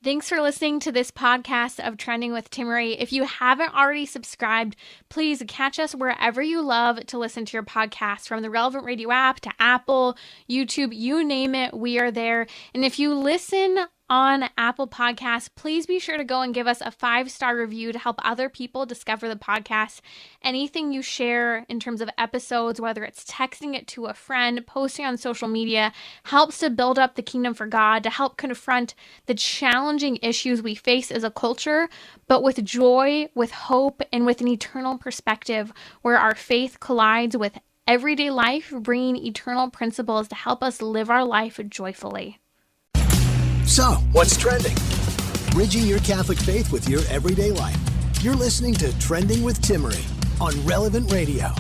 Thanks for listening to this podcast of Trending with Timmery. If you haven't already subscribed, please catch us wherever you love to listen to your podcast, from the Relevant Radio app to Apple, YouTube, you name it, we are there. And if you listen on Apple Podcasts, please be sure to go and give us a 5-star review to help other people discover the podcast. Anything you share in terms of episodes, whether it's texting it to a friend, posting on social media, helps to build up the kingdom for God, to help confront the challenging issues we face as a culture, but with joy, with hope, and with an eternal perspective where our faith collides with everyday life, bringing eternal principles to help us live our life joyfully. So, what's trending? Bridging your Catholic faith with your everyday life. You're listening to Trending with Timmery on Relevant Radio.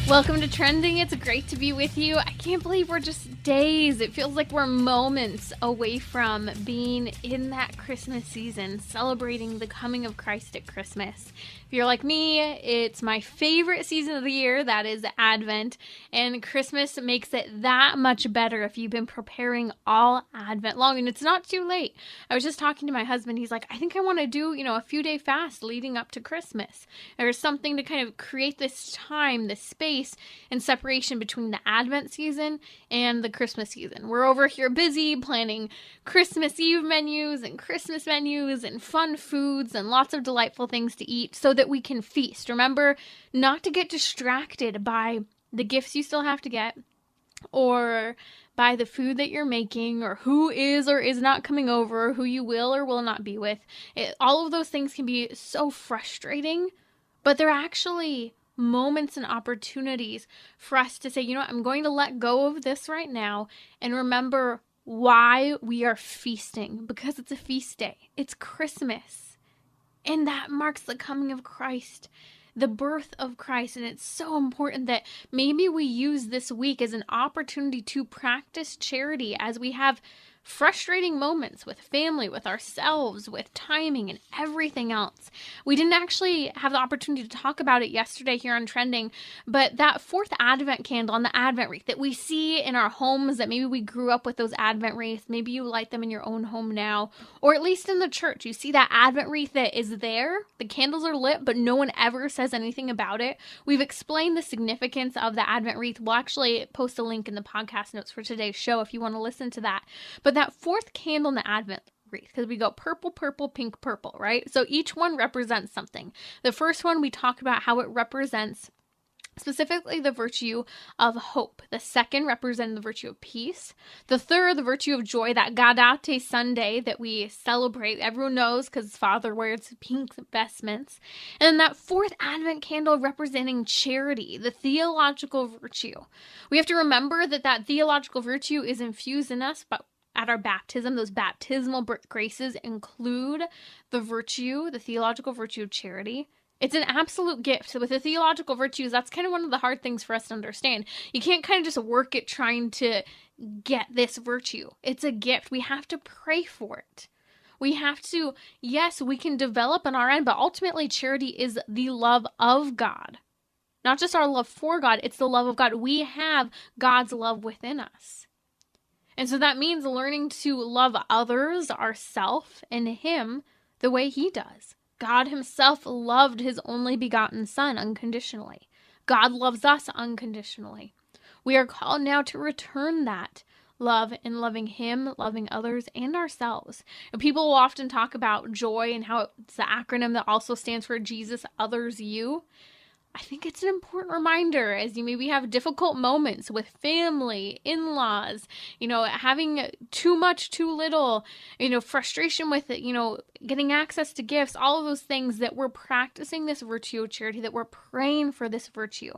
Welcome to Trending. It's great to be with you. I can't believe we're just days. It feels like we're moments away from being in that Christmas season, celebrating the coming of Christ at Christmas. If you're like me, it's my favorite season of the year, that is Advent, and Christmas makes it that much better if you've been preparing all Advent long, and it's not too late. I was just talking to my husband. He's like, I think I want to do, a few day fast leading up to Christmas. There's something to kind of create this time, this space and separation between the Advent season and the Christmas season. We're over here busy planning Christmas Eve menus and Christmas menus and fun foods and lots of delightful things to eat so that we can feast. Remember not to get distracted by the gifts you still have to get, or by the food that you're making, or who is or is not coming over, who you will or will not be with. All of those things can be so frustrating, but they're actually moments and opportunities for us to say, I'm going to let go of this right now and remember why we are feasting, because it's a feast day. It's Christmas, and that marks the coming of Christ, the birth of Christ. And it's so important that maybe we use this week as an opportunity to practice charity as we have frustrating moments with family, with ourselves, with timing and everything else. We didn't actually have the opportunity to talk about it yesterday here on Trending, but that fourth Advent candle on the Advent wreath that we see in our homes, that maybe we grew up with those Advent wreaths, maybe you light them in your own home now, or at least in the church, you see that Advent wreath that is there, the candles are lit, but no one ever says anything about it. We've explained the significance of the Advent wreath. We'll actually post a link in the podcast notes for today's show if you want to listen to that. But that fourth candle in the Advent wreath, because we go purple, purple, pink, purple, right? So each one represents something. The first one, we talked about how it represents specifically the virtue of hope. The second represented the virtue of peace. The third, the virtue of joy, that Gaudete Sunday that we celebrate. Everyone knows because Father wears pink vestments. And then that fourth Advent candle representing charity, the theological virtue. We have to remember that theological virtue is infused in us, but at our baptism, those baptismal graces include the theological virtue of charity. It's an absolute gift. So with the theological virtues, that's kind of one of the hard things for us to understand. You can't kind of just work at trying to get this virtue. It's a gift. We have to pray for it. We have to, yes, we can develop on our end, but ultimately charity is the love of God. Not just our love for God, it's the love of God. We have God's love within us. And so that means learning to love others, ourselves, and Him the way He does. God Himself loved His only begotten Son unconditionally. God loves us unconditionally. We are called now to return that love in loving Him, loving others, and ourselves. And people will often talk about joy and how it's the acronym that also stands for Jesus, others, you. I think it's an important reminder as you maybe have difficult moments with family, in-laws, having too much, too little, frustration with it, getting access to gifts, all of those things, that we're practicing this virtue of charity, that we're praying for this virtue.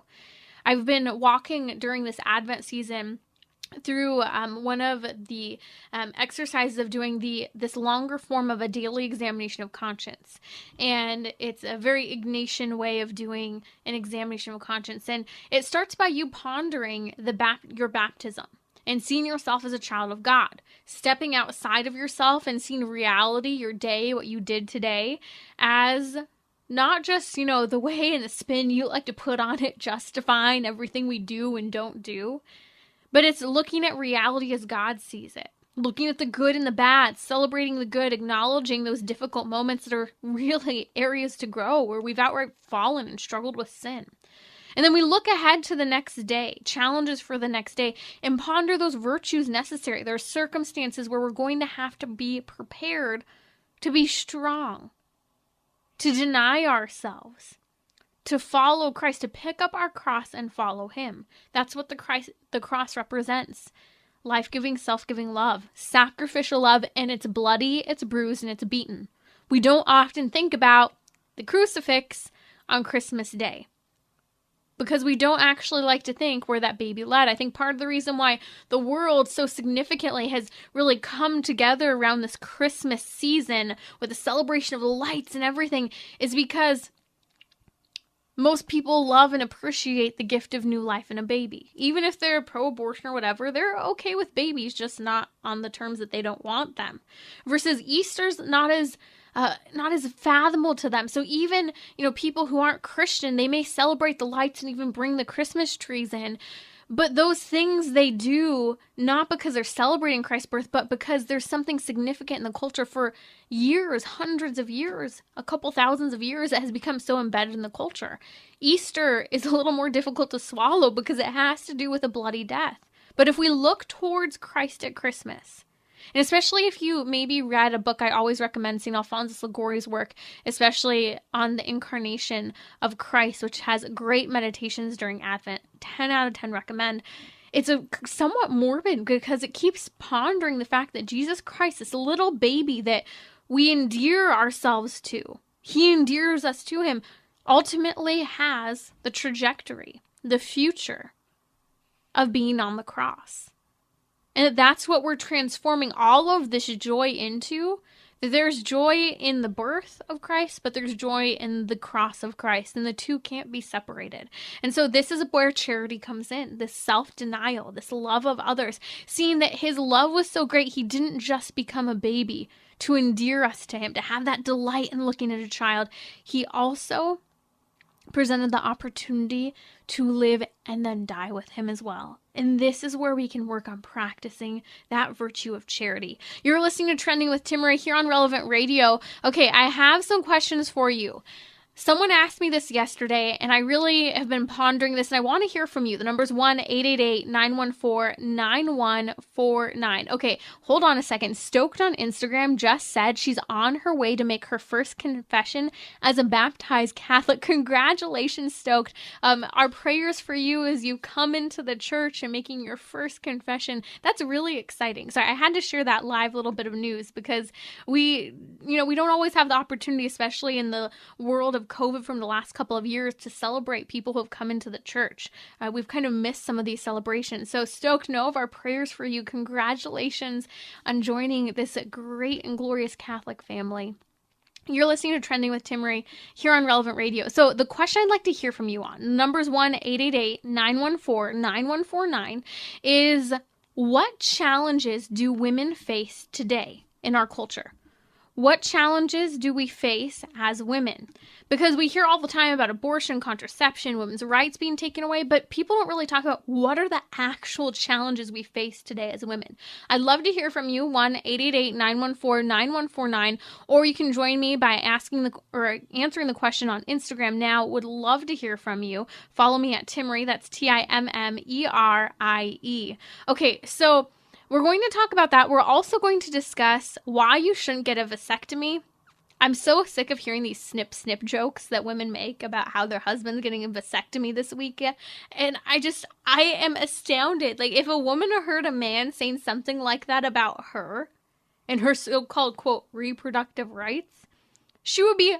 I've been walking during this Advent season through one of the exercises of doing this longer form of a daily examination of conscience. And it's a very Ignatian way of doing an examination of conscience. And it starts by you pondering your baptism. and seeing yourself as a child of God, stepping outside of yourself and seeing reality, your day, what you did today, as not just, the way and the spin you like to put on it, justifying everything we do and don't do, but it's looking at reality as God sees it. Looking at the good and the bad, celebrating the good, acknowledging those difficult moments that are really areas to grow, where we've outright fallen and struggled with sin. And then we look ahead to the next day, challenges for the next day, and ponder those virtues necessary. There are circumstances where we're going to have to be prepared to be strong, to deny ourselves, to follow Christ, to pick up our cross and follow him. That's what the cross represents. Life-giving, self-giving love, sacrificial love, and it's bloody, it's bruised, and it's beaten. We don't often think about the crucifix on Christmas Day because we don't actually like to think where that baby led. I think part of the reason why the world so significantly has really come together around this Christmas season with the celebration of the lights and everything is because most people love and appreciate the gift of new life in a baby. Even if they're pro-abortion or whatever, they're okay with babies, just not on the terms that they don't want them. Versus Easter's not as fathomable to them. So even, people who aren't Christian, they may celebrate the lights and even bring the Christmas trees in. But those things they do, not because they're celebrating Christ's birth, but because there's something significant in the culture for years, hundreds of years, a couple thousands of years, that has become so embedded in the culture. Easter is a little more difficult to swallow because it has to do with a bloody death. But if we look towards Christ at Christmas, and especially if you maybe read a book, I always recommend St. Alphonsus Liguori's work, especially on the incarnation of Christ, which has great meditations during Advent. 10 out of 10 recommend. It's a somewhat morbid because it keeps pondering the fact that Jesus Christ, this little baby that we endear ourselves to, he endears us to him, ultimately has the trajectory, the future of being on the cross. And that's what we're transforming all of this joy into. There's joy in the birth of Christ, but there's joy in the cross of Christ, and the two can't be separated. And so this is where charity comes in, this self-denial, this love of others, seeing that his love was so great, he didn't just become a baby to endear us to him, to have that delight in looking at a child. He also presented the opportunity to live and then die with him as well. And this is where we can work on practicing that virtue of charity. You're listening to Trending with Timmerie here on Relevant Radio. Okay, I have some questions for you. Someone asked me this yesterday, and I really have been pondering this, and I want to hear from you. The number's 1-888-914-9149. Okay, hold on a second. Stoked on Instagram just said she's on her way to make her first confession as a baptized Catholic. Congratulations, Stoked. Our prayers for you as you come into the church and making your first confession. That's really exciting. So I had to share that live little bit of news because we don't always have the opportunity, especially in the world of COVID from the last couple of years, to celebrate people who have come into the church. We've kind of missed some of these celebrations. So stoked, know of our prayers for you. Congratulations on joining this great and glorious Catholic family. You're listening to Trending with Timmerie here on Relevant Radio. So the question I'd like to hear from you on, numbers 1-888-914-9149, is what challenges do women face today in our culture? What challenges do we face as women? Because we hear all the time about abortion, contraception, women's rights being taken away, but people don't really talk about what are the actual challenges we face today as women. I'd love to hear from you, 1-888-914-9149, or you can join me by answering the question on Instagram now. Would love to hear from you. Follow me at Timmerie, that's Timmerie. Okay, so we're going to talk about that. We're also going to discuss why you shouldn't get a vasectomy. I'm so sick of hearing these snip jokes that women make about how their husband's getting a vasectomy this week. And I am astounded. Like, if a woman heard a man saying something like that about her and her so-called, quote, reproductive rights, she would be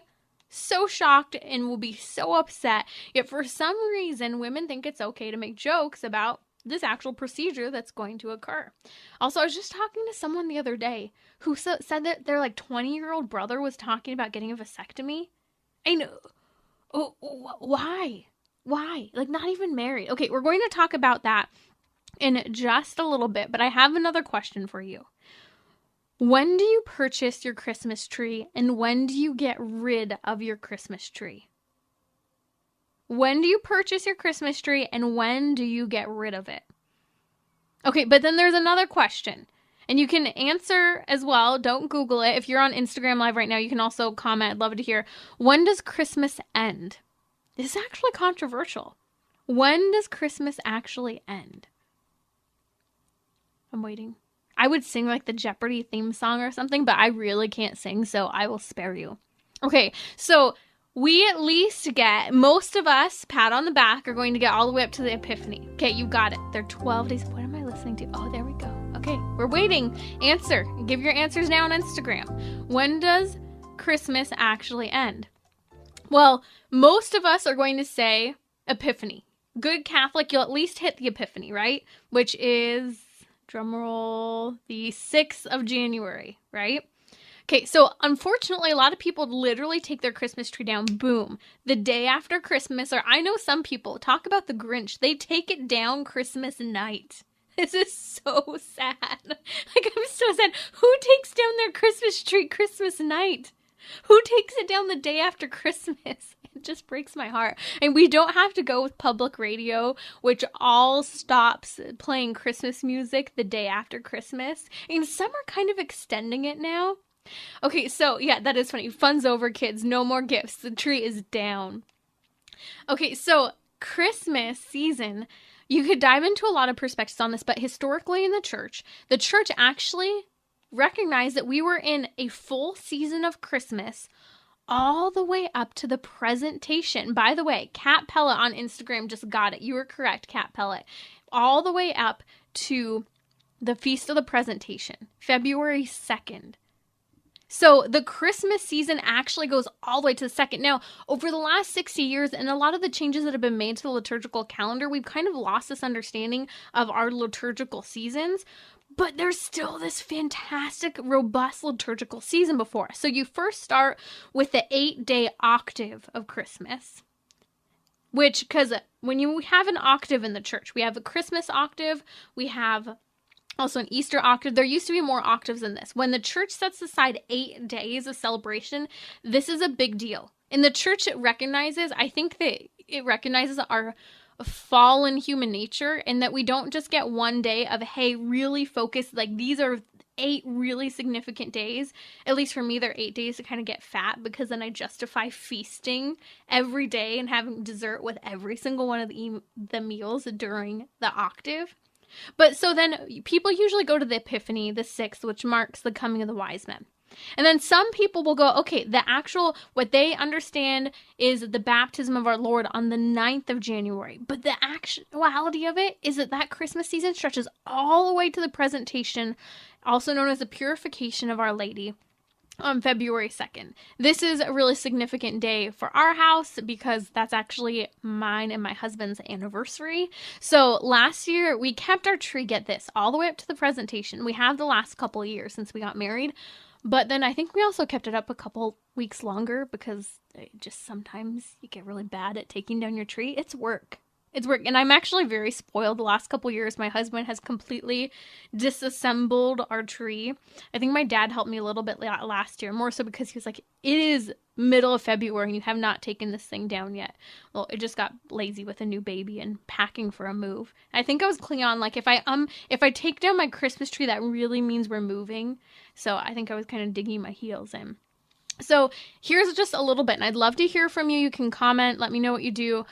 so shocked and will be so upset. Yet for some reason, women think it's okay to make jokes about this actual procedure that's going to occur. Also, I was just talking to someone the other day who said that their 20-year-old brother was talking about getting a vasectomy. I know. Oh, why? Like, not even married. Okay, we're going to talk about that in just a little bit, but I have another question for you. When do you purchase your Christmas tree, and when do you get rid of your Christmas tree? When do you purchase your Christmas tree, and when do you get rid of it? Okay, but then there's another question, and you can answer as well. Don't Google it. If you're on Instagram Live right now, you can also comment. I'd love to hear. When does Christmas end? This is actually controversial. When does Christmas actually end? I'm waiting. I would sing like the Jeopardy theme song or something, but I really can't sing, so I will spare you. Okay, so we at least get, most of us, pat on the back, are going to get all the way up to the Epiphany. Okay, you got it. They're 12 days. What am I listening to? Oh, there we go. Okay, we're waiting. Answer. Give your answers now on Instagram. When does Christmas actually end? Well, most of us are going to say Epiphany. Good Catholic, you'll at least hit the Epiphany, right? Which is, drumroll, the 6th of January, right? Okay, so unfortunately, a lot of people literally take their Christmas tree down, boom, the day after Christmas, or I know some people, talk about the Grinch, they take it down Christmas night. This is so sad. Like, I'm so sad. Who takes down their Christmas tree Christmas night? Who takes it down the day after Christmas? It just breaks my heart. And we don't have to go with public radio, which all stops playing Christmas music the day after Christmas. And some are kind of extending it now. Okay, so yeah, that is funny. Fun's over, kids. No more gifts. The tree is down. Okay, so Christmas season, you could dive into a lot of perspectives on this, but historically in the church actually recognized that we were in a full season of Christmas all the way up to the presentation. By the way, Cat Pellet on Instagram just got it. You were correct, Cat Pellet. All the way up to the Feast of the Presentation, February 2nd. So the Christmas season actually goes all the way to the 2nd. Now, over the last 60 years and a lot of the changes that have been made to the liturgical calendar, we've kind of lost this understanding of our liturgical seasons. But there's still this fantastic, robust liturgical season before us. So you first start with the 8-day octave of Christmas. Which, because when you have an octave in the church, we have a Christmas octave, we have also an Easter octave. There used to be more octaves than this. When the church sets aside 8 days of celebration, this is a big deal. In the church, it recognizes, I think that it recognizes our fallen human nature, and that we don't just get one day of, hey, really focus, like these are 8 really significant days. At least for me, they're 8 days to kind of get fat, because then I justify feasting every day and having dessert with every single one of the meals during the octave. But so then people usually go to the Epiphany, the 6th, which marks the coming of the wise men. And then some people will go, okay, what they understand is the baptism of our Lord on the 9th of January. But the actuality of it is that Christmas season stretches all the way to the presentation, also known as the purification of Our Lady, on February 2nd. This is a really significant day for our house because that's actually mine and my husband's anniversary. So last year we kept our tree, get this, all the way up to the presentation. We have the last couple of years since we got married. But then I think we also kept it up a couple weeks longer because just sometimes you get really bad at taking down your tree. It's work. It's work. And I'm actually very spoiled. The last couple years, my husband has completely disassembled our tree. I think my dad helped me a little bit last year, more so because he was like, it is middle of February and you have not taken this thing down yet. Well, it just got lazy with a new baby and packing for a move. I think I was clinging on, like, if I take down my Christmas tree, that really means we're moving. So I think I was kind of digging my heels in. So here's just a little bit, and I'd love to hear from you. You can comment, let me know what you do.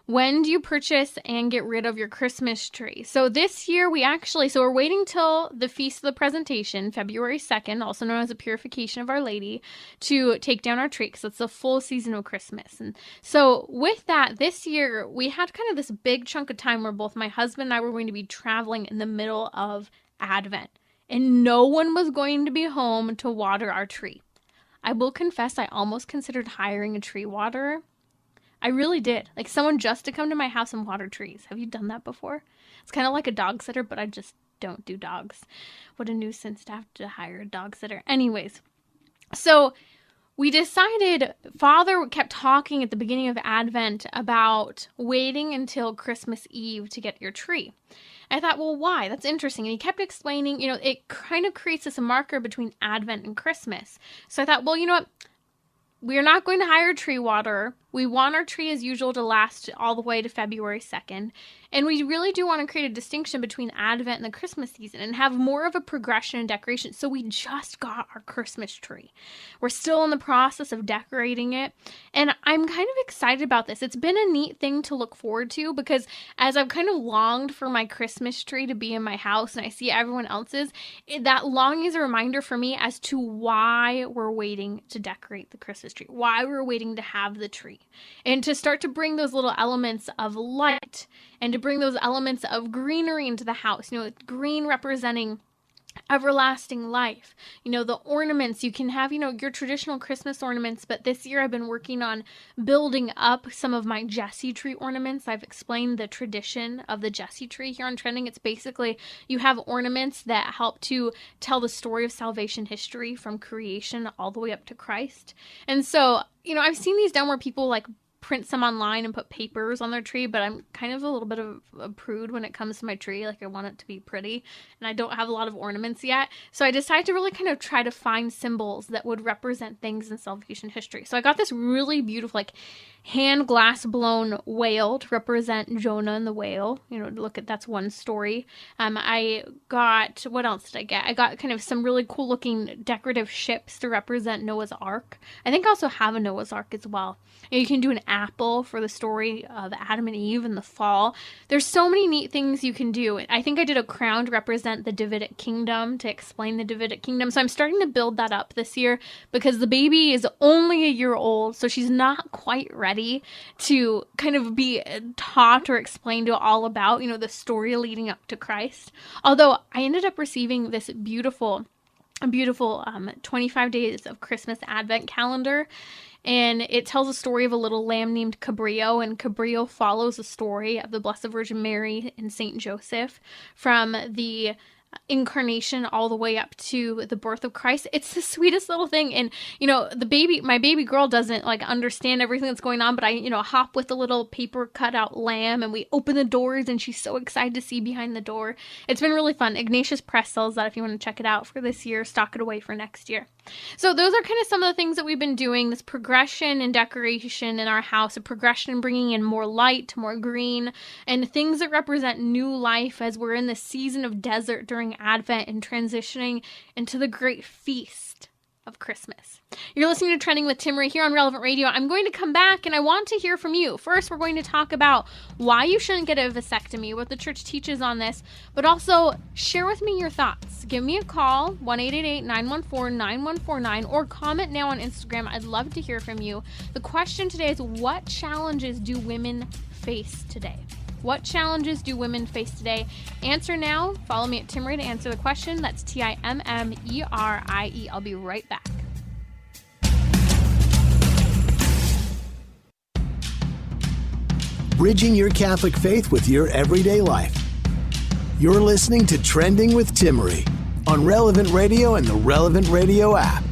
When do you purchase and get rid of your Christmas tree? So this year we're waiting till the Feast of the Presentation, February 2nd, also known as the Purification of Our Lady, to take down our tree because it's the full season of Christmas. And so with that, this year we had kind of this big chunk of time where both my husband and I were going to be traveling in the middle of Advent, and no one was going to be home to water our tree. I will confess, I almost considered hiring a tree waterer. I really did. Like someone just to come to my house and water trees. Have you done that before? It's kind of like a dog sitter, but I just don't do dogs. What a nuisance to have to hire a dog sitter. Anyways, so we decided, Father kept talking at the beginning of Advent about waiting until Christmas Eve to get your tree. I thought, well, why? That's interesting. And he kept explaining, it kind of creates this marker between Advent and Christmas. So I thought, well, you know what? We are not going to hire a tree waterer. We want our tree as usual to last all the way to February 2nd. And we really do want to create a distinction between Advent and the Christmas season and have more of a progression in decoration. So we just got our Christmas tree. We're still in the process of decorating it. And I'm kind of excited about this. It's been a neat thing to look forward to because as I've kind of longed for my Christmas tree to be in my house and I see everyone else's, that longing is a reminder for me as to why we're waiting to decorate the Christmas tree, why we're waiting to have the tree. And to start to bring those little elements of light and to bring those elements of greenery into the house, green representing everlasting life. The ornaments, you can have, your traditional Christmas ornaments, but this year I've been working on building up some of my Jesse tree ornaments. I've explained the tradition of the Jesse tree here on Trending. It's basically, you have ornaments that help to tell the story of salvation history from creation all the way up to Christ. And so, I've seen these done where people print some online and put papers on their tree, but I'm kind of a little bit of a prude when it comes to my tree. I want it to be pretty, and I don't have a lot of ornaments yet. So I decided to really kind of try to find symbols that would represent things in salvation history. So I got this really beautiful, hand glass blown whale to represent Jonah and the whale. That's one story. I got, what else did I get? I got kind of some really cool looking decorative ships to represent Noah's Ark. I think I also have a Noah's Ark as well. You can do an apple for the story of Adam and Eve in the fall. There's so many neat things you can do. I think I did a crown to represent the Davidic kingdom, to explain the Davidic kingdom. So I'm starting to build that up this year because the baby is only a year old, so she's not quite ready to kind of be taught or explained to all about, the story leading up to Christ. Although I ended up receiving this beautiful 25 days of Christmas Advent calendar. And it tells a story of a little lamb named Cabrillo, and Cabrillo follows the story of the Blessed Virgin Mary and Saint Joseph from the incarnation all the way up to the birth of Christ. It's the sweetest little thing. And, my baby girl doesn't understand everything that's going on, but I, hop with a little paper cutout lamb and we open the doors and she's so excited to see behind the door. It's been really fun. Ignatius Press sells that if you want to check it out for this year, stock it away for next year. So those are kind of some of the things that we've been doing, this progression and decoration in our house, a progression in bringing in more light, more green, and things that represent new life as we're in the season of desert during Advent and transitioning into the great feast of Christmas. You're listening to Trending with Timmery here on Relevant Radio. I'm going to come back and I want to hear from you. First, we're going to talk about why you shouldn't get a vasectomy, what the church teaches on this, but also share with me your thoughts. Give me a call, 1-888-914-9149, or comment now on Instagram. I'd love to hear from you. The question today is, what challenges do women face today? What challenges do women face today? Answer now. Follow me at Timmery to answer the question. That's Timmerie. I'll be right back. Bridging your Catholic faith with your everyday life. You're listening to Trending with Timmery on Relevant Radio and the Relevant Radio app.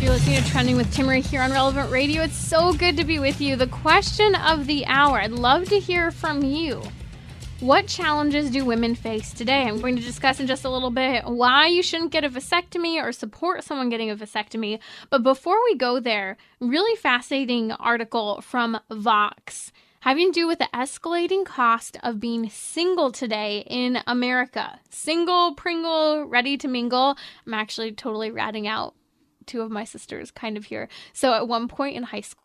You're listening to Trending with Timmery here on Relevant Radio. It's so good to be with you. The question of the hour. I'd love to hear from you. What challenges do women face today? I'm going to discuss in just a little bit why you shouldn't get a vasectomy or support someone getting a vasectomy. But before we go there, really fascinating article from Vox having to do with the escalating cost of being single today in America. Single, Pringle, ready to mingle. I'm actually totally ratting out two of my sisters kind of here. So at one point in high school,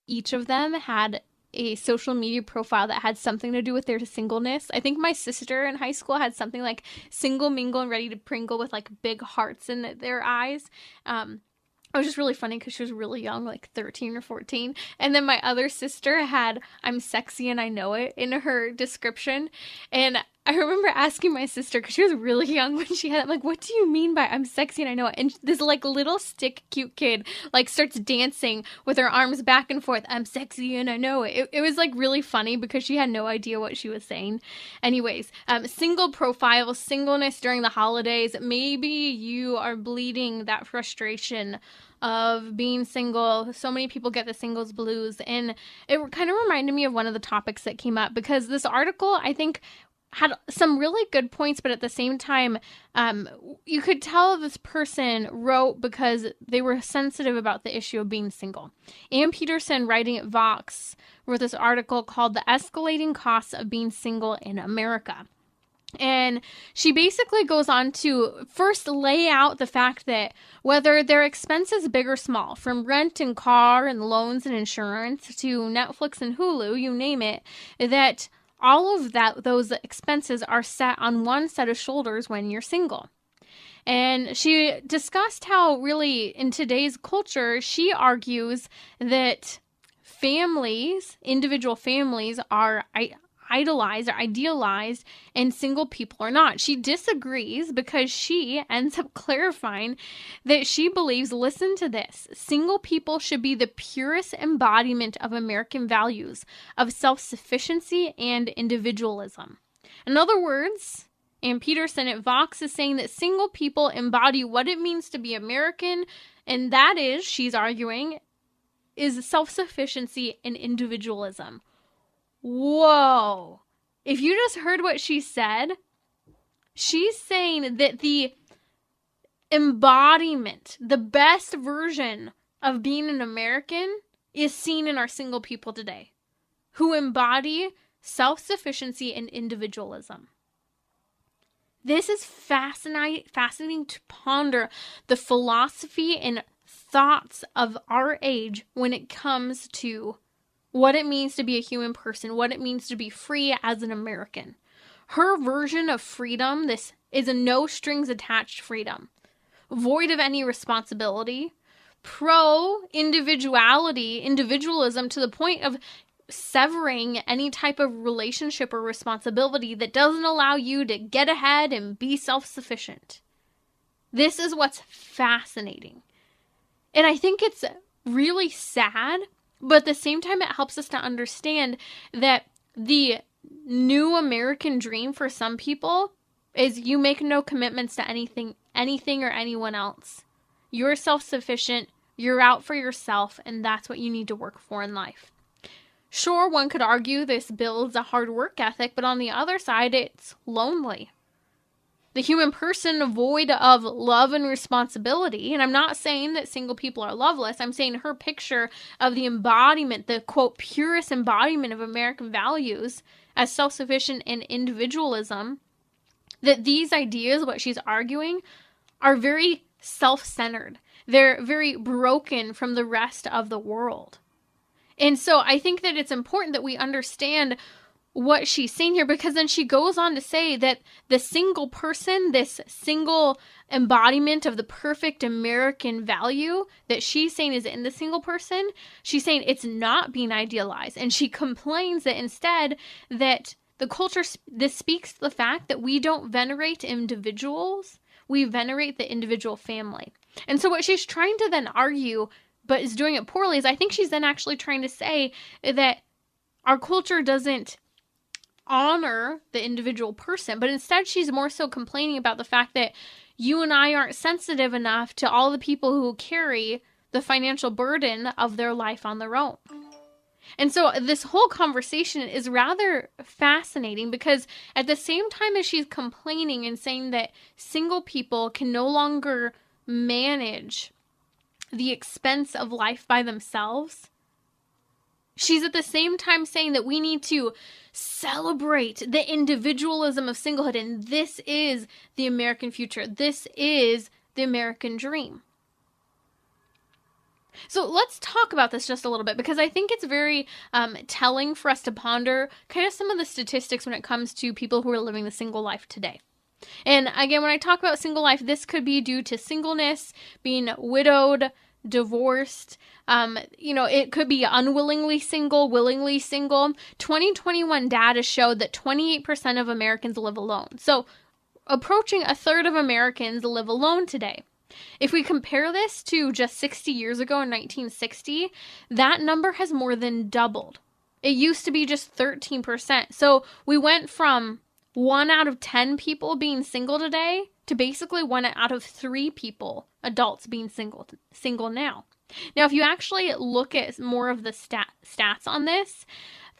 each of them had a social media profile that had something to do with their singleness. I think my sister in high school had something like single, mingle, and ready to pringle with big hearts in their eyes. It was just really funny because she was really young, 13 or 14. And then my other sister had I'm sexy and I know it in her description. And I remember asking my sister, because she was really young when she had it, I'm like, what do you mean by I'm sexy and I know it? And this like little stick cute kid like starts dancing with her arms back and forth. I'm sexy and I know it. It was like really funny because she had no idea what she was saying. Anyways, single profile, singleness during the holidays. Maybe you are bleeding that frustration of being single. So many people get the singles blues, and it kind of reminded me of one of the topics that came up, because this article, I think, had some really good points, but at the same time, you could tell this person wrote because they were sensitive about the issue of being single. Ann Peterson, writing at Vox, wrote this article called "The Escalating Costs of Being Single in America." And she basically goes on to first lay out the fact that whether their expenses big or small, from rent and car and loans and insurance to Netflix and Hulu, you name it, that all of those expenses are set on one set of shoulders when you're single. And she discussed how really in today's culture, she argues that individual families are idolized or idealized, and single people are not. She disagrees because she ends up clarifying that she believes, listen to this, single people should be the purest embodiment of American values of self-sufficiency and individualism. In other words, Ann Peterson at Vox is saying that single people embody what it means to be American, and that is, she's arguing, is self-sufficiency and individualism. Whoa. If you just heard what she said, she's saying that the embodiment, the best version of being an American is seen in our single people today, who embody self-sufficiency and individualism. This is fascinating to ponder the philosophy and thoughts of our age when it comes to what it means to be a human person, what it means to be free as an American. Her version of freedom, this is a no strings attached freedom, void of any responsibility, individualism to the point of severing any type of relationship or responsibility that doesn't allow you to get ahead and be self-sufficient. This is what's fascinating. And I think it's really sad, but at the same time, it helps us to understand that the new American dream for some people is you make no commitments to anything or anyone else. You're self-sufficient, you're out for yourself, and that's what you need to work for in life. Sure, one could argue this builds a hard work ethic, but on the other side, it's lonely. The human person void of love and responsibility. And I'm not saying that single people are loveless. I'm saying her picture of the embodiment, the quote, purest embodiment of American values as self-sufficient and individualism, that these ideas, what she's arguing, are very self-centered. They're very broken from the rest of the world. And so I think that it's important that we understand what she's saying here, because then she goes on to say that the single person, this single embodiment of the perfect American value that she's saying is in the single person, she's saying it's not being idealized. And she complains that instead that the culture, this speaks to the fact that we don't venerate individuals, we venerate the individual family. And so what she's trying to then argue, but is doing it poorly, is I think she's then actually trying to say that our culture doesn't honor the individual person, but instead she's more so complaining about the fact that you and I aren't sensitive enough to all the people who carry the financial burden of their life on their own. And so this whole conversation is rather fascinating, because at the same time as she's complaining and saying that single people can no longer manage the expense of life by themselves, she's at the same time saying that we need to celebrate the individualism of singlehood, and this is the American future. This is the American dream. So let's talk about this just a little bit, because I think it's very telling for us to ponder kind of some of the statistics when it comes to people who are living the single life today. And again, when I talk about single life, this could be due to singleness, being widowed, divorced. It could be unwillingly single, willingly single. 2021 data showed that 28% of Americans live alone. So approaching a third of Americans live alone today. If we compare this to just 60 years ago in 1960, that number has more than doubled. It used to be just 13%. So we went from 1 out of 10 people being single today to basically 1 out of 3 people, adults, being single now. Now, if you actually look at more of the stats on this,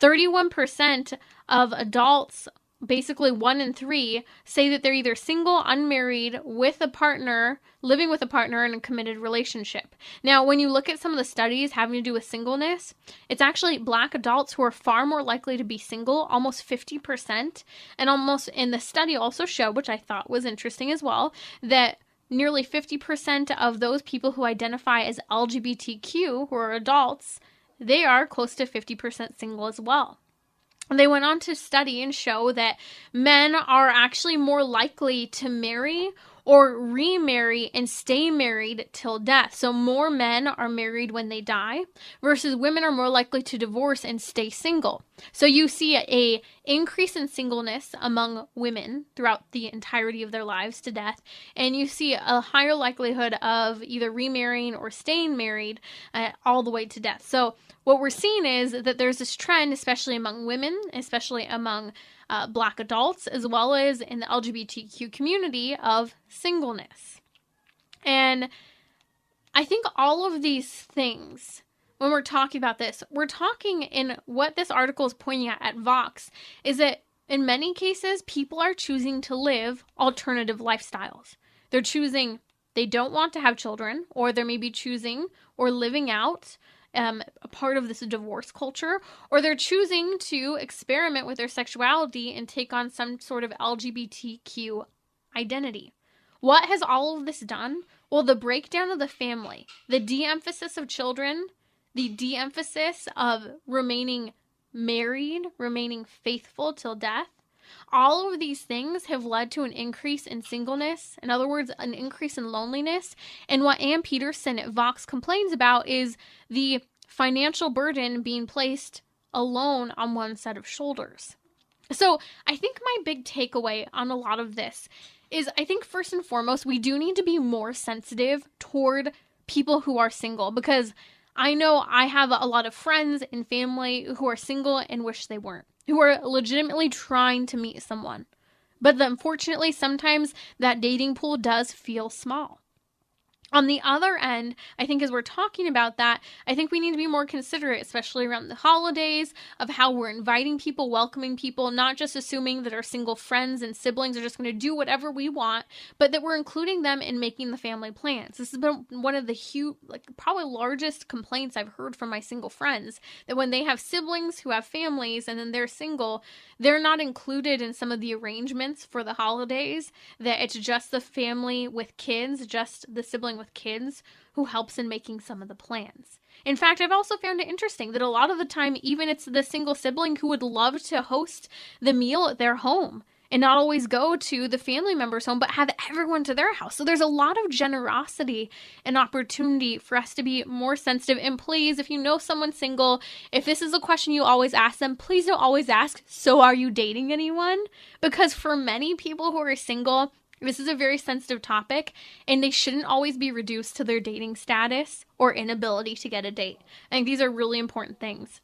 31% of adults, basically 1 in 3, say that they're either single, unmarried, with a partner, living with a partner in a committed relationship. Now, when you look at some of the studies having to do with singleness, it's actually Black adults who are far more likely to be single, almost 50%. And the study also showed, which I thought was interesting as well, that nearly 50% of those people who identify as LGBTQ, who are adults, they are close to 50% single as well. They went on to study and show that men are actually more likely to marry or remarry and stay married till death. So more men are married when they die versus women are more likely to divorce and stay single. So you see a increase in singleness among women throughout the entirety of their lives to death, and you see a higher likelihood of either remarrying or staying married all the way to death. So what we're seeing is that there's this trend, especially among women, especially among Black adults, as well as in the LGBTQ community, of singleness. And I think all of these things, when we're talking about this, we're talking in what this article is pointing at Vox, is that in many cases, people are choosing to live alternative lifestyles. They're choosing, they don't want to have children, or they're maybe choosing or living out a part of this divorce culture, or they're choosing to experiment with their sexuality and take on some sort of LGBTQ identity. What has all of this done? Well, the breakdown of the family, the de-emphasis of children, the de-emphasis of remaining married, remaining faithful till death, all of these things have led to an increase in singleness. In other words, an increase in loneliness. And what Ann Peterson at Vox complains about is the financial burden being placed alone on one set of shoulders. So I think my big takeaway on a lot of this is, I think first and foremost, we do need to be more sensitive toward people who are single, because I know I have a lot of friends and family who are single and wish they weren't, who are legitimately trying to meet someone. But unfortunately, sometimes that dating pool does feel small. On the other end, I think as we're talking about that, I think we need to be more considerate, especially around the holidays, of how we're inviting people, welcoming people, not just assuming that our single friends and siblings are just going to do whatever we want, but that we're including them in making the family plans. This has been one of the huge, probably largest complaints I've heard from my single friends, that when they have siblings who have families and then they're single, they're not included in some of the arrangements for the holidays, that it's just the family with kids, just the sibling with kids who helps in making some of the plans. In fact, I've also found it interesting that a lot of the time, even it's the single sibling who would love to host the meal at their home and not always go to the family member's home, but have everyone to their house. So there's a lot of generosity and opportunity for us to be more sensitive. And please, if you know someone single, if this is a question you always ask them, please don't always ask, so are you dating anyone? Because for many people who are single, this is a very sensitive topic, and they shouldn't always be reduced to their dating status or inability to get a date. I think these are really important things.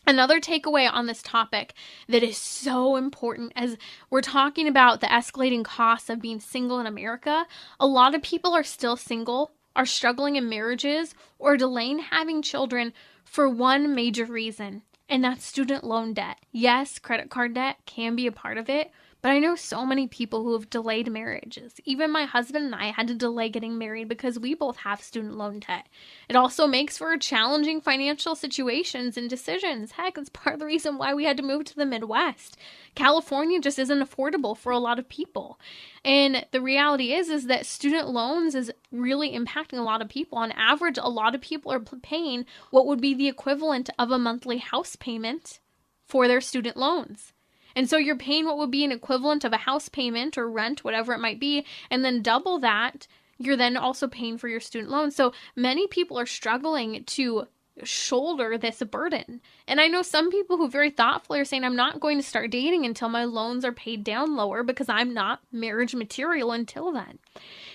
Another takeaway on this topic that is so important as we're talking about the escalating costs of being single in America, a lot of people are still single, are struggling in marriages, or delaying having children for one major reason, and that's student loan debt. Yes, credit card debt can be a part of it, but I know so many people who have delayed marriages. Even my husband and I had to delay getting married because we both have student loan debt. It also makes for challenging financial situations and decisions. Heck, it's part of the reason why we had to move to the Midwest. California just isn't affordable for a lot of people. And the reality is that student loans is really impacting a lot of people. On average, a lot of people are paying what would be the equivalent of a monthly house payment for their student loans. And so you're paying what would be an equivalent of a house payment or rent, whatever it might be, and then double that you're then also paying for your student loans. So many people are struggling to shoulder this burden. And I know some people who very thoughtfully are saying, I'm not going to start dating until my loans are paid down lower because I'm not marriage material until then.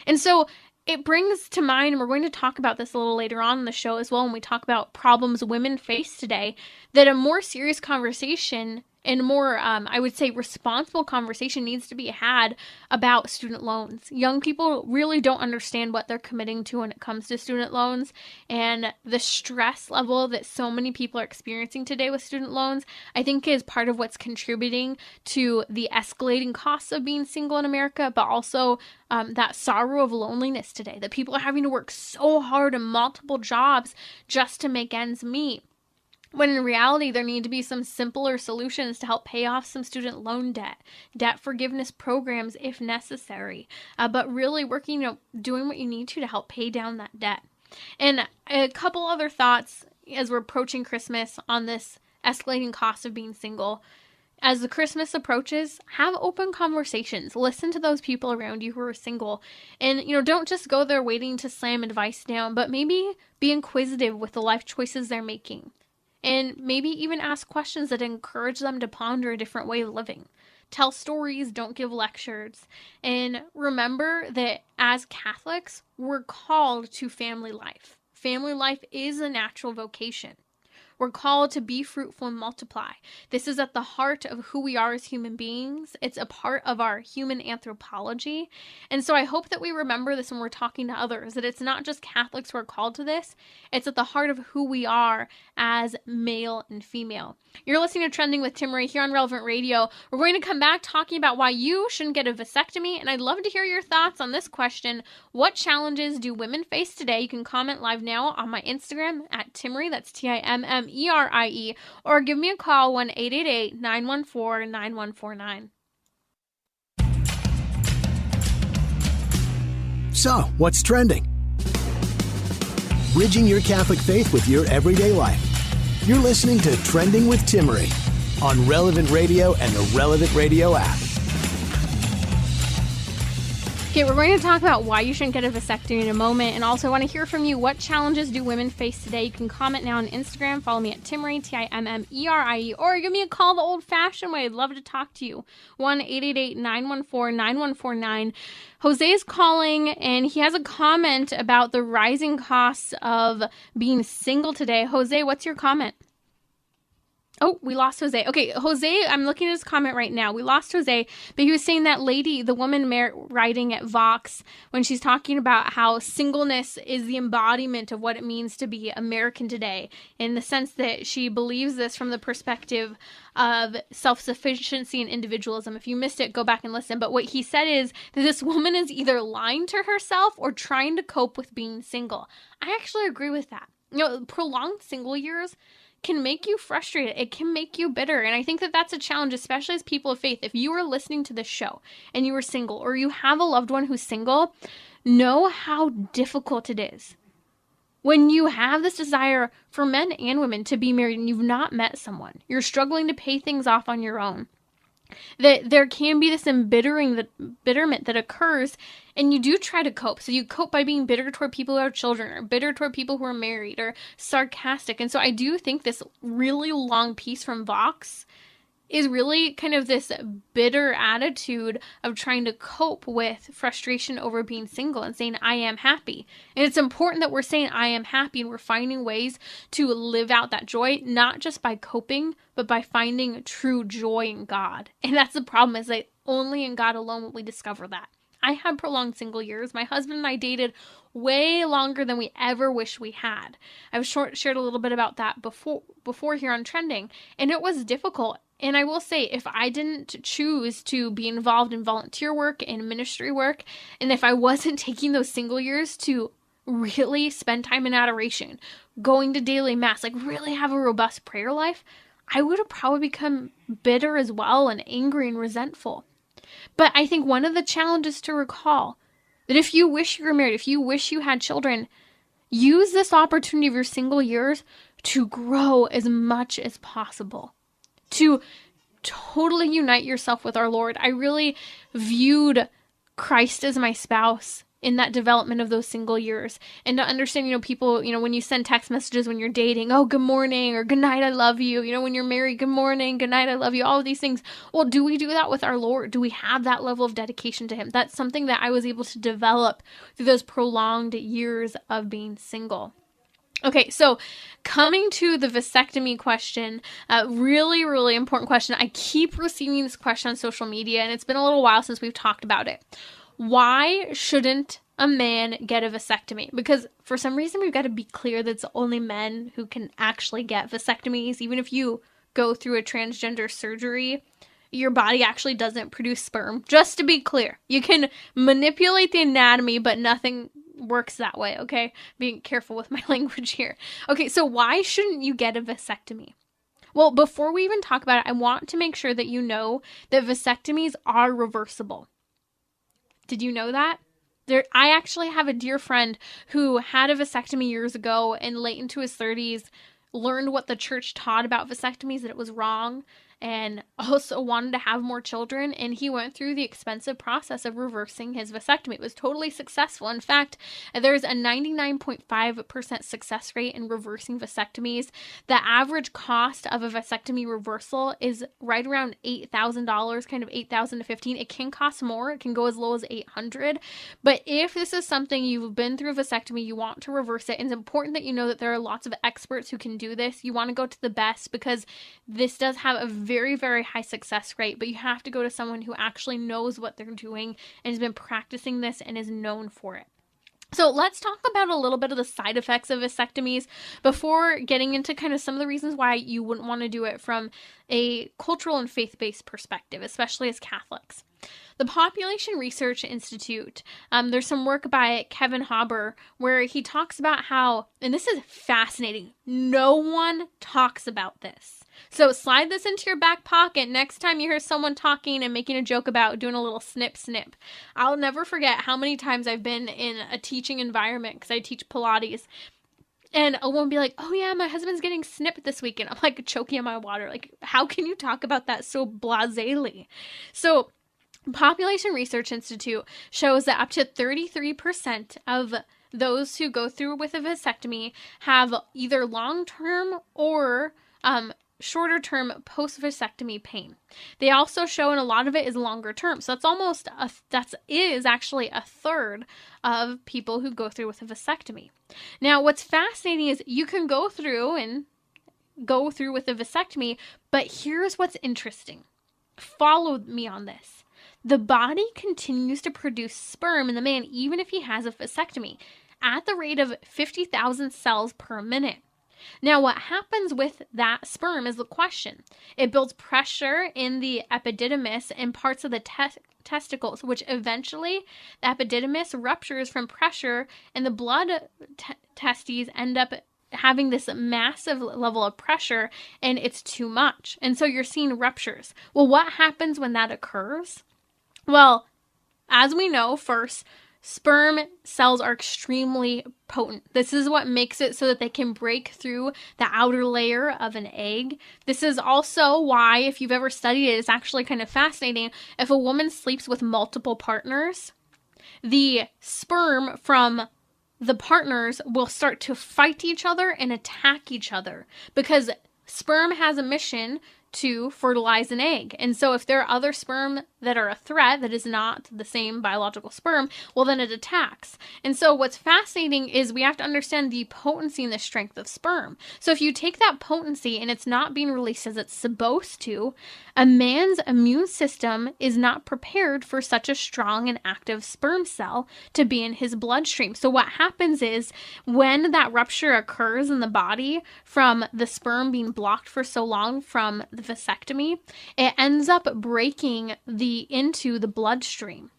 And so it brings to mind, and we're going to talk about this a little later on in the show as well when we talk about problems women face today, that a more serious conversation and more, I would say, responsible conversation needs to be had about student loans. Young people really don't understand what they're committing to when it comes to student loans, and the stress level that so many people are experiencing today with student loans, I think is part of what's contributing to the escalating costs of being single in America, but also that sorrow of loneliness today, that people are having to work so hard in multiple jobs just to make ends meet. When in reality, there need to be some simpler solutions to help pay off some student loan debt forgiveness programs if necessary, but really working, doing what you need to help pay down that debt. And a couple other thoughts as we're approaching Christmas on this escalating cost of being single. As the Christmas approaches, have open conversations. Listen to those people around you who are single. And, don't just go there waiting to slam advice down, but maybe be inquisitive with the life choices they're making. And maybe even ask questions that encourage them to ponder a different way of living. Tell stories, don't give lectures. And remember that as Catholics, we're called to family life. Family life is a natural vocation. We're called to be fruitful and multiply. This is at the heart of who we are as human beings. It's a part of our human anthropology. And so I hope that we remember this when we're talking to others, that it's not just Catholics who are called to this. It's at the heart of who we are as male and female. You're listening to Trending with Timmerie here on Relevant Radio. We're going to come back talking about why you shouldn't get a vasectomy. And I'd love to hear your thoughts on this question. What challenges do women face today? You can comment live now on my Instagram at Timmerie. That's TIMMERIE, or give me a call 1-888-914-9149. So, what's trending? Bridging your Catholic faith with your everyday life. You're listening to Trending with Timmerie on Relevant Radio and the Relevant Radio app. Okay, we're going to talk about why you shouldn't get a vasectomy in a moment, and also I want to hear from you. What challenges do women face today? You can comment now on Instagram. Follow me at Timmerie, TIMMERIE, or give me a call the old-fashioned way. I'd love to talk to you. 1-888-914-9149. Jose is calling, and he has a comment about the rising costs of being single today. Jose, what's your comment? Oh, we lost Jose. Okay, Jose, I'm looking at his comment right now. We lost Jose, but he was saying that lady, the woman writing at Vox, when she's talking about how singleness is the embodiment of what it means to be American today, in the sense that she believes this from the perspective of self-sufficiency and individualism. If you missed it, go back and listen. But what he said is that this woman is either lying to herself or trying to cope with being single. I actually agree with that. Prolonged single years can make you frustrated. It can make you bitter. And I think that that's a challenge, especially as people of faith. If you are listening to this show and you are single, or you have a loved one who's single, know how difficult it is when you have this desire for men and women to be married and you've not met someone. You're struggling to pay things off on your own. That there can be this embitterment that occurs, and you do try to cope. So you cope by being bitter toward people who have children, or bitter toward people who are married, or sarcastic. And so I do think this really long piece from Vox is really kind of this bitter attitude of trying to cope with frustration over being single and saying, I am happy. And it's important that we're saying, I am happy, and we're finding ways to live out that joy, not just by coping, but by finding true joy in God. And that's the problem, is that only in God alone will we discover that. I had prolonged single years. My husband and I dated way longer than we ever wish we had. I've shared a little bit about that before here on Trending, and it was difficult. And I will say, if I didn't choose to be involved in volunteer work and ministry work, and if I wasn't taking those single years to really spend time in adoration, going to daily mass, like really have a robust prayer life, I would have probably become bitter as well, and angry and resentful. But I think one of the challenges to recall that if you wish you were married, if you wish you had children, use this opportunity of your single years to grow as much as possible, to totally unite yourself with our Lord. I really viewed Christ as my spouse in that development of those single years, and to understand, people, when you send text messages when you're dating, oh, good morning, or good night, I love you, when you're married, good morning, good night, I love you, all of these things. Well, do we do that with our Lord? Do we have that level of dedication to him? That's something that I was able to develop through those prolonged years of being single. Okay, so coming to the vasectomy question, really, really important question. I keep receiving this question on social media, and it's been a little while since we've talked about it. Why shouldn't a man get a vasectomy? Because for some reason, we've got to be clear that it's only men who can actually get vasectomies. Even if you go through a transgender surgery, your body actually doesn't produce sperm. Just to be clear, you can manipulate the anatomy, but nothing works that way, okay? Being careful with my language here. Okay, so why shouldn't you get a vasectomy? Well, before we even talk about it, I want to make sure that you know that vasectomies are reversible. Did you know that? I actually have a dear friend who had a vasectomy years ago, and late into his 30s, learned what the church taught about vasectomies, that it was wrong, and also wanted to have more children, and he went through the expensive process of reversing his vasectomy. It was totally successful. In fact, there's a 99.5% success rate in reversing vasectomies. The average cost of a vasectomy reversal is right around $8,000, kind of $8,000 to $15,000. It can cost more. It can go as low as $800. But if this is something you've been through a vasectomy, you want to reverse it, it's important that you know that there are lots of experts who can do this. You want to go to the best, because this does have a very, very high success rate, but you have to go to someone who actually knows what they're doing and has been practicing this and is known for it. So let's talk about a little bit of the side effects of vasectomies before getting into kind of some of the reasons why you wouldn't want to do it from a cultural and faith-based perspective, especially as Catholics. The Population Research Institute, there's some work by Kevin Haber where he talks about how, and this is fascinating, no one talks about this. So slide this into your back pocket next time you hear someone talking and making a joke about doing a little snip snip. I'll never forget how many times I've been in a teaching environment, because I teach Pilates, and a woman be like, oh yeah, my husband's getting snipped this weekend. I'm like choking on my water. Like, how can you talk about that so blasely? So Population Research Institute shows that up to 33% of those who go through with a vasectomy have either long-term or shorter-term post-vasectomy pain. They also show, and a lot of it is longer-term. So that is actually a third of people who go through with a vasectomy. Now, what's fascinating is you can go through with a vasectomy, but here's what's interesting. Follow me on this. The body continues to produce sperm in the man even if he has a vasectomy at the rate of 50,000 cells per minute. Now, what happens with that sperm is the question. It builds pressure in the epididymis and parts of the testicles, which eventually the epididymis ruptures from pressure, and the blood testes end up having this massive level of pressure, and it's too much. And so you're seeing ruptures. Well, what happens when that occurs? Well, as we know, first, sperm cells are extremely potent. This is what makes it so that they can break through the outer layer of an egg. This is also why, if you've ever studied it, it's actually kind of fascinating. If a woman sleeps with multiple partners, the sperm from the partners will start to fight each other and attack each other, because sperm has a mission to fertilize an egg. And so if there are other sperm that are a threat that is not the same biological sperm, well, then it attacks. And so what's fascinating is we have to understand the potency and the strength of sperm. So if you take that potency and it's not being released as it's supposed to, a man's immune system is not prepared for such a strong and active sperm cell to be in his bloodstream. So what happens is when that rupture occurs in the body from the sperm being blocked for so long from the vasectomy, it ends up breaking into the bloodstream.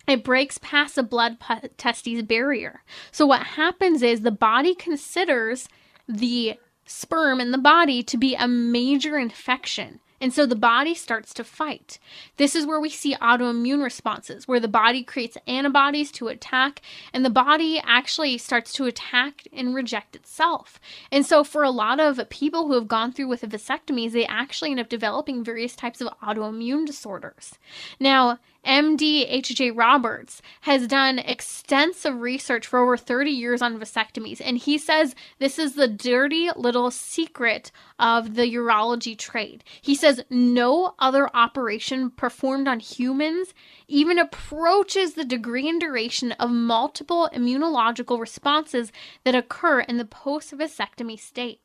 It breaks past the blood testes barrier. So what happens is the body considers the sperm in the body to be a major infection. And so the body starts to fight. This is where we see autoimmune responses, where the body creates antibodies to attack, and the body actually starts to attack and reject itself. And so for a lot of people who have gone through with vasectomies, they actually end up developing various types of autoimmune disorders. Now, MD H.J. Roberts has done extensive research for over 30 years on vasectomies, and he says this is the dirty little secret of the urology trade. He says no other operation performed on humans even approaches the degree and duration of multiple immunological responses that occur in the post-vasectomy state.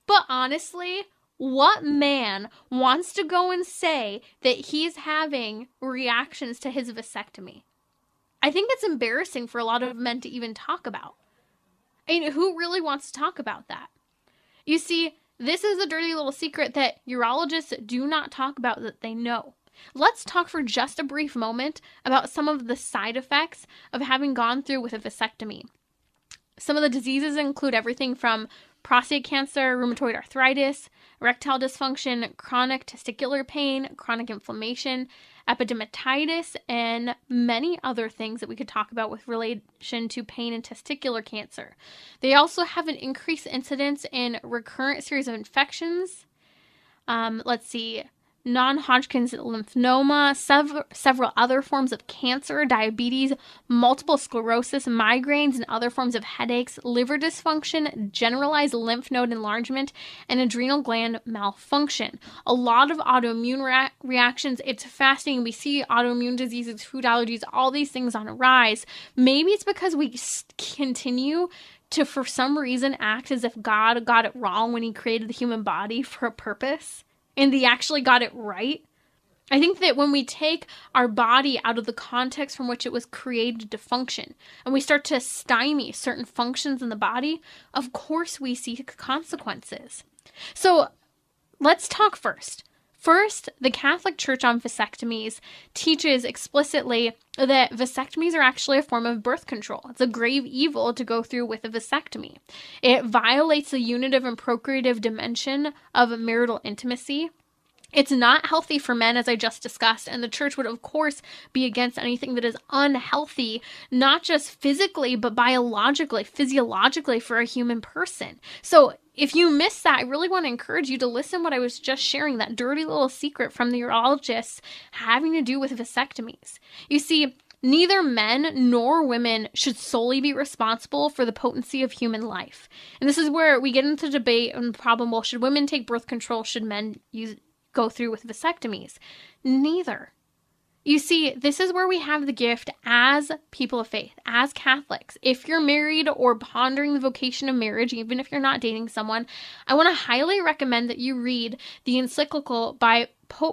But honestly, what man wants to go and say that he's having reactions to his vasectomy? I think that's embarrassing for a lot of men to even talk about. I mean, who really wants to talk about that? You see, this is a dirty little secret that urologists do not talk about that they know. Let's talk for just a brief moment about some of the side effects of having gone through with a vasectomy. Some of the diseases include everything from prostate cancer, rheumatoid arthritis, erectile dysfunction, chronic testicular pain, chronic inflammation, epidermatitis, and many other things that we could talk about with relation to pain and testicular cancer. They also have an increased incidence in recurrent series of infections. Non-Hodgkin's lymphoma, several other forms of cancer, diabetes, multiple sclerosis, migraines, and other forms of headaches, liver dysfunction, generalized lymph node enlargement, and adrenal gland malfunction. A lot of autoimmune reactions. It's fascinating. We see autoimmune diseases, food allergies, all these things on a rise. Maybe it's because we continue to, for some reason, act as if God got it wrong when he created the human body for a purpose. And they actually got it right. I think that when we take our body out of the context from which it was created to function, and we start to stymie certain functions in the body, of course we see consequences. So let's talk first. First, the Catholic Church on vasectomies teaches explicitly that vasectomies are actually a form of birth control. It's a grave evil to go through with a vasectomy. It violates the unitive and procreative dimension of marital intimacy. It's not healthy for men, as I just discussed, and the church would, of course, be against anything that is unhealthy, not just physically, but biologically, physiologically for a human person. So if you missed that, I really want to encourage you to listen to what I was just sharing, that dirty little secret from the urologists having to do with vasectomies. You see, neither men nor women should solely be responsible for the potency of human life. And this is where we get into debate and the problem, well, should women take birth control? Should men go through with vasectomies? Neither. You see, this is where we have the gift as people of faith, as Catholics. If you're married or pondering the vocation of marriage, even if you're not dating someone, I want to highly recommend that you read the encyclical by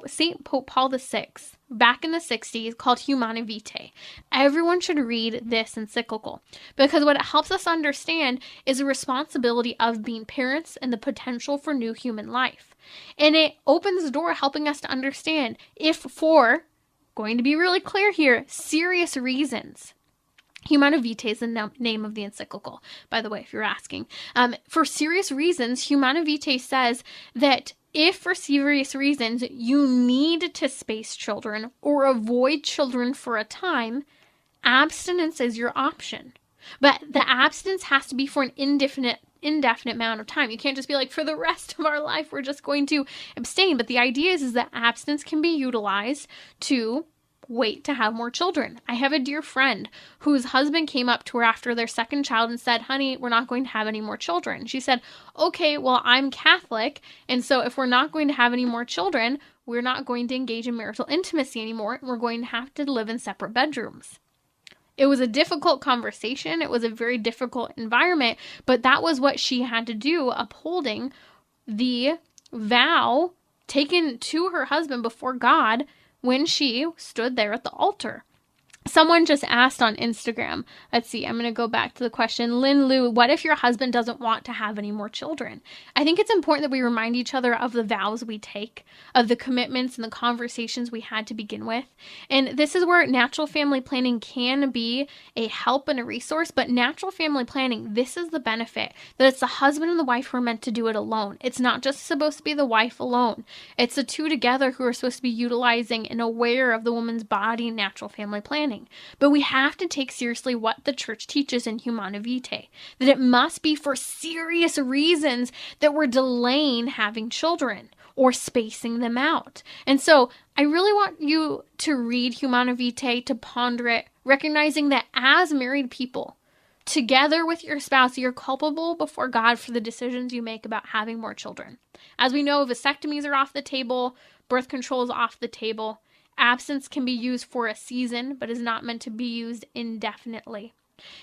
St. Pope Paul VI back in the 60s called Humanae Vitae. Everyone should read this encyclical because what it helps us understand is the responsibility of being parents and the potential for new human life. And it opens the door helping us to understand if for, going to be really clear here, serious reasons. Humanae Vitae is the name of the encyclical, by the way, if you're asking. For serious reasons, Humanae Vitae says that if for serious reasons you need to space children or avoid children for a time, abstinence is your option. But the abstinence has to be for an indefinite amount of time. You can't just be like, for the rest of our life, we're just going to abstain. But the idea is that abstinence can be utilized to wait to have more children. I have a dear friend whose husband came up to her after their second child and said, honey, we're not going to have any more children. She said, okay, well, I'm Catholic. And so if we're not going to have any more children, we're not going to engage in marital intimacy anymore. And we're going to have to live in separate bedrooms. It was a difficult conversation. It was a very difficult environment, but that was what she had to do, upholding the vow taken to her husband before God when she stood there at the altar. Someone just asked on Instagram, let's see, I'm going to go back to the question. Lynn Liu, what if your husband doesn't want to have any more children? I think it's important that we remind each other of the vows we take, of the commitments and the conversations we had to begin with. And this is where natural family planning can be a help and a resource, but natural family planning, this is the benefit, that it's the husband and the wife who are meant to do it alone. It's not just supposed to be the wife alone. It's the two together who are supposed to be utilizing and aware of the woman's body and natural family planning. But we have to take seriously what the church teaches in Humanae Vitae, that it must be for serious reasons that we're delaying having children, or spacing them out. And so I really want you to read Humanae Vitae, to ponder it, recognizing that as married people, together with your spouse, you're culpable before God for the decisions you make about having more children. As we know, vasectomies are off the table, birth control is off the table. Abstinence can be used for a season, but is not meant to be used indefinitely.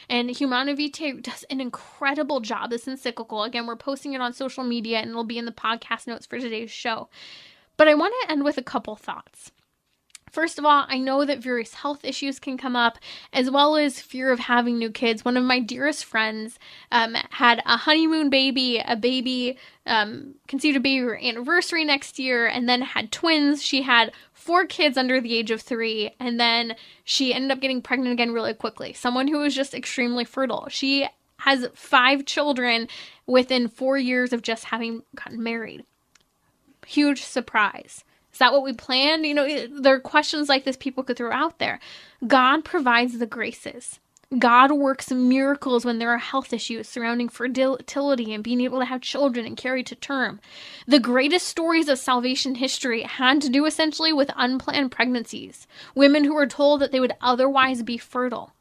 And Humanae Vitae does an incredible job. This encyclical, again, we're posting it on social media and it'll be in the podcast notes for today's show. But I want to end with a couple thoughts. First of all, I know that various health issues can come up, as well as fear of having new kids. One of my dearest friends had a honeymoon baby, conceived a baby for her anniversary next year, and then had twins. She had 4 kids under the age of 3, and then she ended up getting pregnant again really quickly. Someone who was just extremely fertile. She has 5 children within 4 years of just having gotten married. Huge surprise. Is that what we planned? There are questions like this people could throw out there. God provides the graces. God works miracles when there are health issues surrounding fertility and being able to have children and carry to term. The greatest stories of salvation history had to do essentially with unplanned pregnancies, women who were told that they would otherwise be fertile.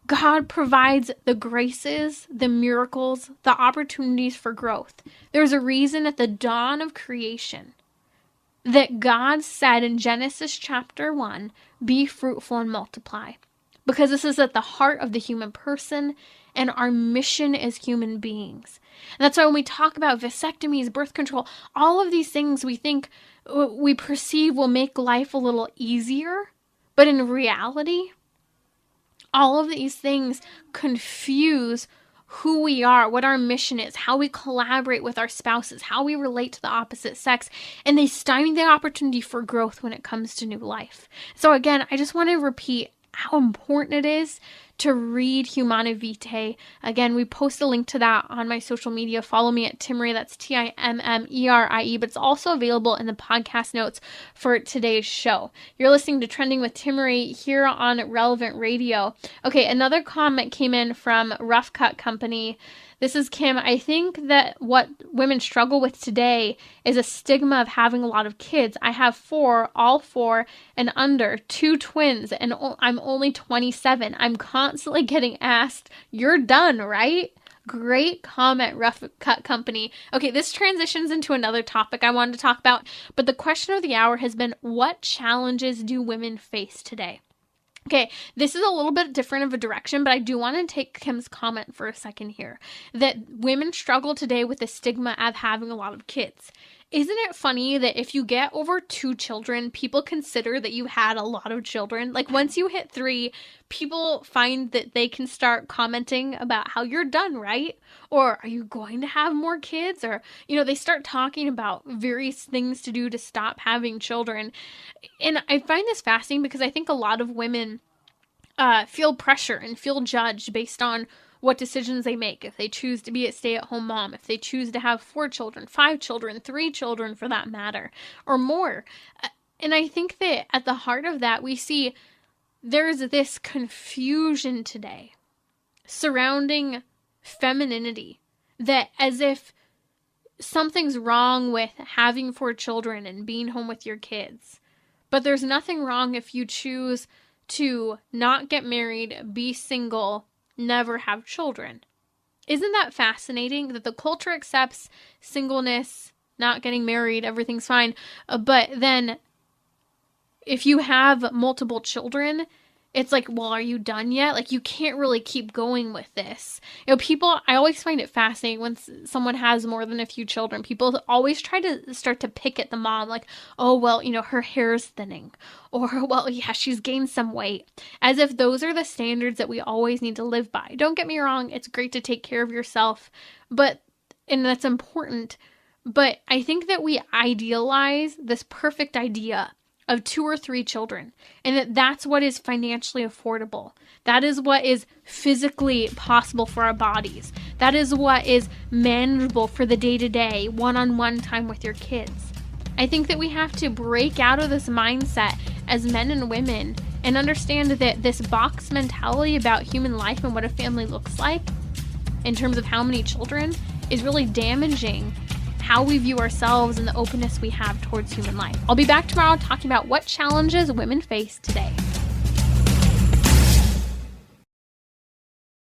God provides the graces, the miracles, the opportunities for growth. There's a reason at the dawn of creation that God said in Genesis chapter 1, be fruitful and multiply. Because this is at the heart of the human person and our mission as human beings. And that's why when we talk about vasectomies, birth control, all of these things we perceive will make life a little easier. But in reality, all of these things confuse who we are, what our mission is, how we collaborate with our spouses, how we relate to the opposite sex, and they stymie the opportunity for growth when it comes to new life. So again, I just want to repeat how important it is to read Humanae Vitae. Again, we post a link to that on my social media. Follow me at Timmerie, that's Timmerie, but it's also available in the podcast notes for today's show. You're listening to Trending with Timmerie here on Relevant Radio. Okay, another comment came in from Rough Cut Company. This is Kim. I think that what women struggle with today is a stigma of having a lot of kids. I have 4, all 4 and under, 2 twins, and I'm only 27. I'm constantly getting asked, you're done, right? Great comment, Rough Cut Company. Okay, this transitions into another topic I wanted to talk about, but the question of the hour has been, what challenges do women face today? Okay, this is a little bit different of a direction, but I do want to take Kim's comment for a second here. That women struggle today with the stigma of having a lot of kids. Isn't it funny that if you get over 2 children, people consider that you had a lot of children? Like once you hit 3, people find that they can start commenting about how you're done, right? Or are you going to have more kids? Or, they start talking about various things to do to stop having children. And I find this fascinating because I think a lot of women feel pressure and feel judged based on what decisions they make. If they choose to be a stay-at-home mom, if they choose to have 4 children, 5 children, 3 children for that matter, or more. And I think that at the heart of that, we see there's this confusion today surrounding femininity, that as if something's wrong with having 4 children and being home with your kids. But there's nothing wrong if you choose to not get married, be single, never have children. Isn't that fascinating that the culture accepts singleness, not getting married, everything's fine. But then if you have multiple children, it's like, well, are you done yet? Like, you can't really keep going with this. I always find it fascinating when someone has more than a few children. People always try to start to pick at the mom, like, oh, well, her hair's thinning. Or, well, yeah, she's gained some weight. As if those are the standards that we always need to live by. Don't get me wrong, it's great to take care of yourself, and that's important. But I think that we idealize this perfect idea of 2 or 3 children, and that's what is financially affordable. That is what is physically possible for our bodies. That is what is manageable for the day-to-day, one-on-one time with your kids. I think that we have to break out of this mindset as men and women and understand that this box mentality about human life and what a family looks like in terms of how many children is really damaging how we view ourselves and the openness we have towards human life. I'll be back tomorrow talking about what challenges women face today.